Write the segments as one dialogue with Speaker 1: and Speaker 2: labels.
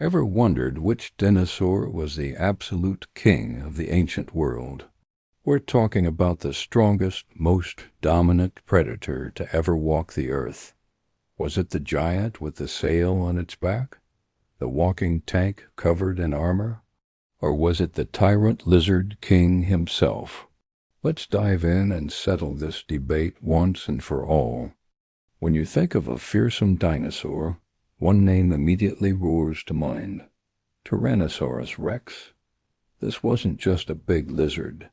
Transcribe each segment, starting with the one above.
Speaker 1: Ever wondered which dinosaur was the absolute king of the ancient world? We're talking about the strongest, most dominant predator to ever walk the earth. Was it the giant with the sail on its back? The walking tank covered in armor? Or was it the tyrant lizard king himself? Let's dive in and settle this debate once and for all. When you think of a fearsome dinosaur, one name immediately roars to mind: Tyrannosaurus rex. This wasn't just a big lizard.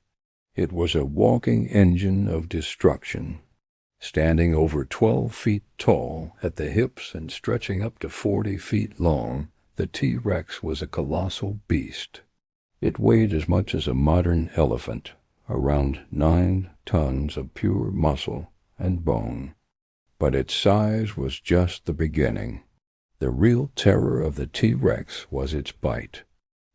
Speaker 1: It was a walking engine of destruction. Standing over 12 feet tall at the hips and stretching up to 40 feet long, the T-Rex was a colossal beast. It weighed as much as a modern elephant, around 9 tons of pure muscle and bone. But its size was just the beginning. The real terror of the T-Rex was its bite.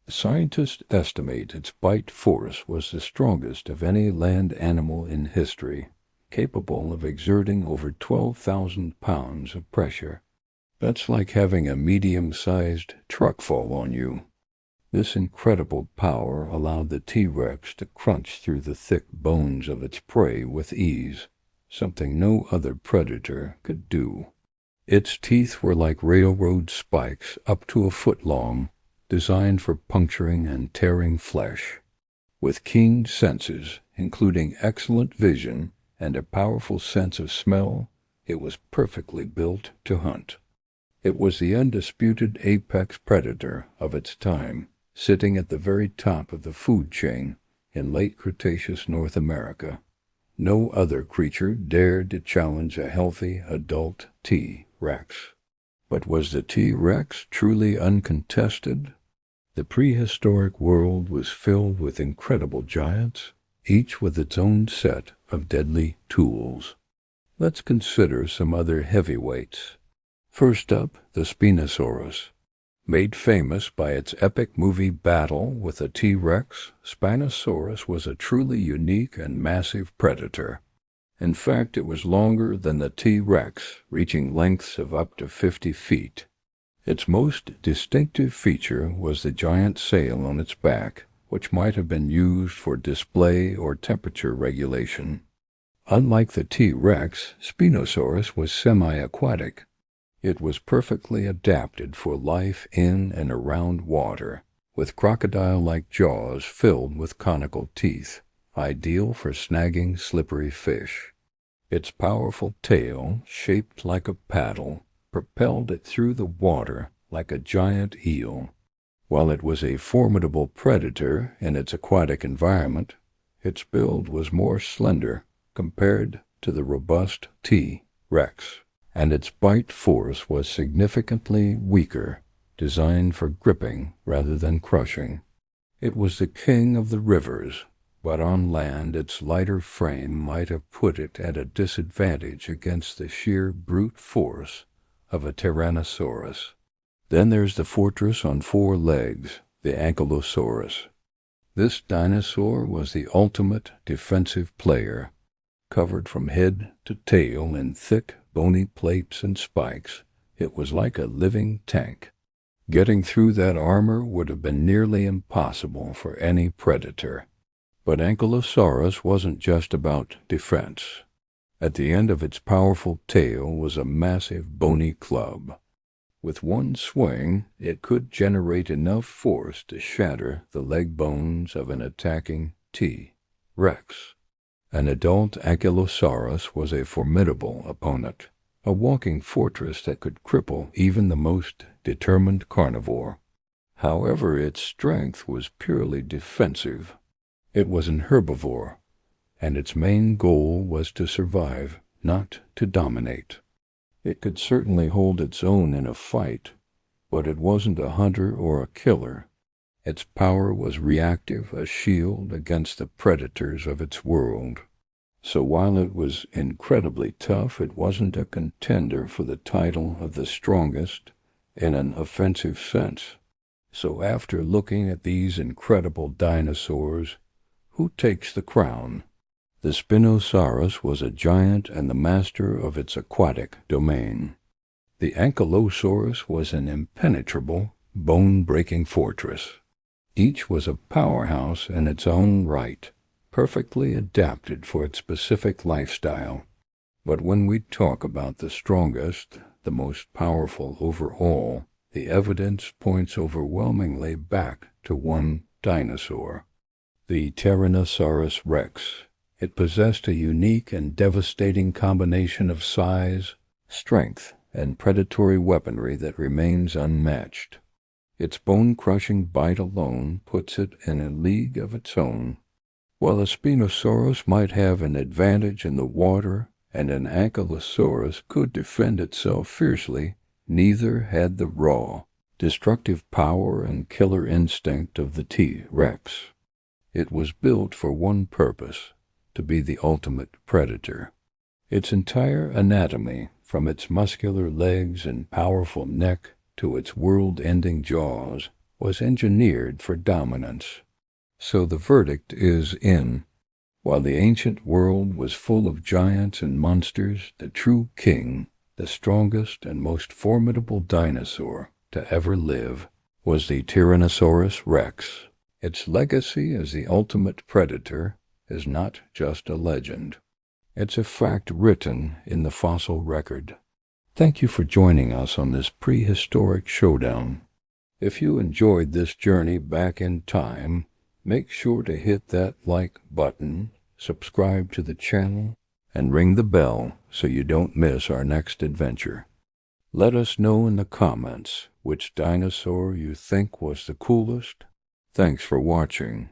Speaker 1: Scientists estimate its bite force was the strongest of any land animal in history, capable of exerting over 12,000 pounds of pressure. That's like having a medium-sized truck fall on you. This incredible power allowed the T-Rex to crunch through the thick bones of its prey with ease, something no other predator could do. Its teeth were like railroad spikes up to a foot long, designed for puncturing and tearing flesh. With keen senses, including excellent vision and a powerful sense of smell, it was perfectly built to hunt. It was the undisputed apex predator of its time, sitting at the very top of the food chain in late Cretaceous North America. No other creature dared to challenge a healthy adult T-Rex. But was the T-Rex truly uncontested? The prehistoric world was filled with incredible giants, each with its own set of deadly tools. Let's consider some other heavyweights. First up, the Spinosaurus. Made famous by its epic movie battle with the T-Rex, Spinosaurus was a truly unique and massive predator. In fact, it was longer than the T-Rex, reaching lengths of up to 50 feet. Its most distinctive feature was the giant sail on its back, which might have been used for display or temperature regulation. Unlike the T-Rex, Spinosaurus was semi-aquatic. It was perfectly adapted for life in and around water, with crocodile-like jaws filled with conical teeth, ideal for snagging slippery fish. Its powerful tail, shaped like a paddle, propelled it through the water like a giant eel. While it was a formidable predator in its aquatic environment, its build was more slender compared to the robust T-Rex, and its bite force was significantly weaker, designed for gripping rather than crushing. It was the king of the rivers, but on land its lighter frame might have put it at a disadvantage against the sheer brute force of a Tyrannosaurus. Then there's the fortress on 4 legs, the Ankylosaurus. This dinosaur was the ultimate defensive player. Covered from head to tail in thick, bony plates and spikes, it was like a living tank. Getting through that armor would have been nearly impossible for any predator. But Ankylosaurus wasn't just about defense. At the end of its powerful tail was a massive bony club. With one swing, it could generate enough force to shatter the leg bones of an attacking T-Rex. An adult Ankylosaurus was a formidable opponent, a walking fortress that could cripple even the most determined carnivore. However, its strength was purely defensive. It was an herbivore, and its main goal was to survive, not to dominate. It could certainly hold its own in a fight, but it wasn't a hunter or a killer. Its power was reactive, a shield against the predators of its world. So while it was incredibly tough, it wasn't a contender for the title of the strongest in an offensive sense. So after looking at these incredible dinosaurs, who takes the crown? The Spinosaurus was a giant and the master of its aquatic domain. The Ankylosaurus was an impenetrable bone-breaking fortress. Each was a powerhouse in its own right, perfectly adapted for its specific lifestyle. But when we talk about the strongest, the most powerful overall, the evidence points overwhelmingly back to one dinosaur, the Tyrannosaurus rex. It possessed a unique and devastating combination of size, strength, and predatory weaponry that remains unmatched. Its bone-crushing bite alone puts it in a league of its own. While a Spinosaurus might have an advantage in the water and an Ankylosaurus could defend itself fiercely, neither had the raw, destructive power and killer instinct of the T-Rex. It was built for one purpose, to be the ultimate predator. Its entire anatomy, from its muscular legs and powerful neck to its world-ending jaws, was engineered for dominance. So the verdict is in. While the ancient world was full of giants and monsters, the true king, the strongest and most formidable dinosaur to ever live, was the Tyrannosaurus rex. Its legacy as the ultimate predator is not just a legend. It's a fact written in the fossil record. Thank you for joining us on this prehistoric showdown. If you enjoyed this journey back in time, make sure to hit that like button, subscribe to the channel, and ring the bell so you don't miss our next adventure. Let us know in the comments which dinosaur you think was the coolest. Thanks for watching.